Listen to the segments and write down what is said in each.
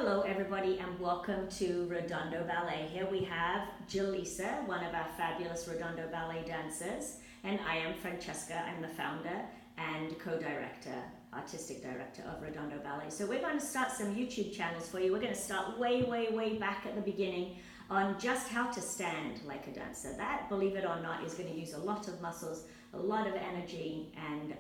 Hello everybody and welcome to Redondo Ballet. Here we have Jaleesa, one of our fabulous Redondo Ballet dancers, and I am Francesca. I'm the founder and co-director, artistic director of Redondo Ballet. So we're going to start some YouTube channels for you. We're going to start way back at the beginning on just how to stand like a dancer. That, believe it or not, is going to use a lot of muscles, a lot of energy, and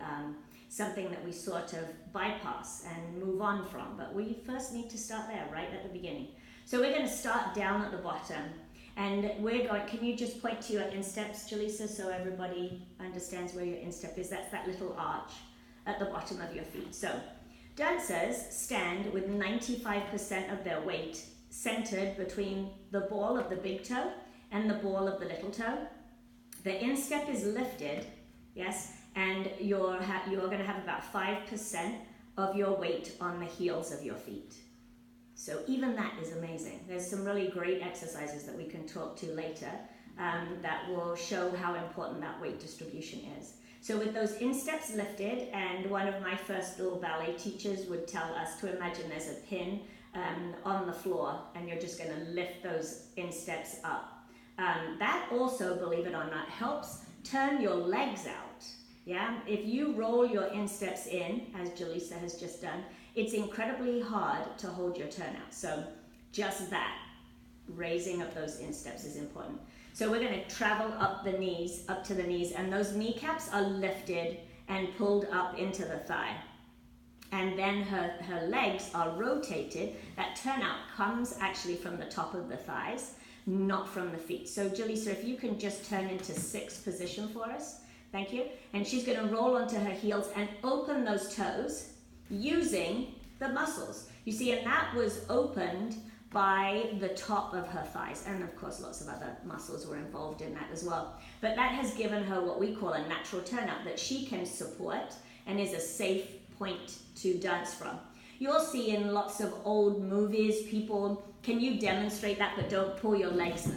something that we sort of bypass and move on from. But we first need to start there, right at the beginning. So we're going to start down at the bottom. And we're going, can you just point to your insteps, Jaleesa, so everybody understands where your instep is? That's that little arch at the bottom of your feet. So dancers stand with 95% of their weight centered between the ball of the big toe and the ball of the little toe. The instep is lifted, yes, and you're going to have about 5% of your weight on the heels of your feet. So even that is amazing. There's some really great exercises that we can talk to later that will show how important that weight distribution is. So with those insteps lifted, and one of my first little ballet teachers would tell us to imagine there's a pin on the floor and you're just going to lift those insteps up. That also, believe it or not, helps turn your legs out. Yeah, if you roll your insteps in, as Jaleesa has just done, it's incredibly hard to hold your turnout. So just that, raising up those insteps is important. So we're going to travel up the knees, up to the knees, and those kneecaps are lifted and pulled up into the thigh. And then her legs are rotated. That turnout comes actually from the top of the thighs, not from the feet. So Jaleesa, if you can just turn into 6 position for us. Thank you. And she's going to roll onto her heels and open those toes using the muscles. You see, and that was opened by the top of her thighs. And of course, lots of other muscles were involved in that as well. But that has given her what we call a natural turnout that she can support and is a safe point to dance from. You'll see in lots of old movies, people, can you demonstrate that, but don't pull your legs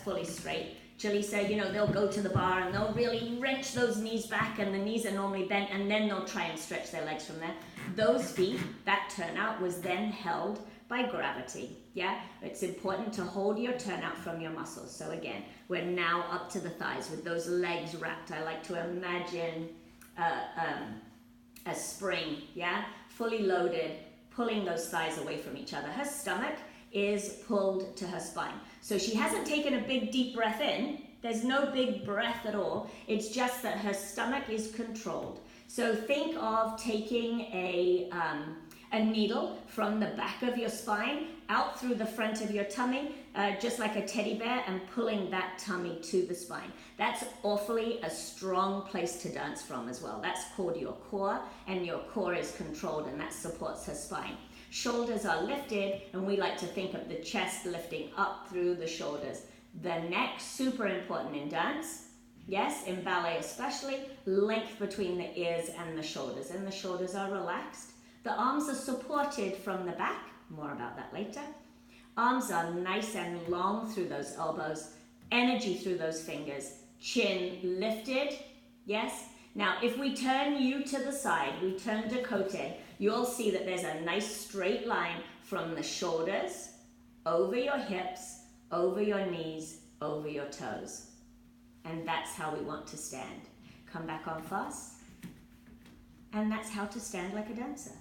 fully straight? Jaleesa, you know, they'll go to the bar and they'll really wrench those knees back, and the knees are normally bent, and then they'll try and stretch their legs from there. Those feet, that turnout was then held by gravity, yeah? It's important to hold your turnout from your muscles. So again, we're now up to the thighs with those legs wrapped. I like to imagine a spring, yeah? Fully loaded, pulling those thighs away from each other. Her stomach is pulled to her spine. So she hasn't taken a big deep breath in. There's no big breath at all. It's just that her stomach is controlled. So think of taking a needle from the back of your spine out through the front of your tummy, just like a teddy bear, and pulling that tummy to the spine. That's awfully a strong place to dance from as well. That's called your core, and your core is controlled, and that supports her spine. Shoulders are lifted, and we like to think of the chest lifting up through the shoulders. The neck, super important in dance. Yes, in ballet especially, length between the ears and the shoulders are relaxed. The arms are supported from the back, more about that later. Arms are nice and long through those elbows, energy through those fingers, chin lifted, yes. Now, if we turn you to the side, we turn décoté, you'll see that there's a nice straight line from the shoulders, over your hips, over your knees, over your toes. And that's how we want to stand. Come back on fast. And that's how to stand like a dancer.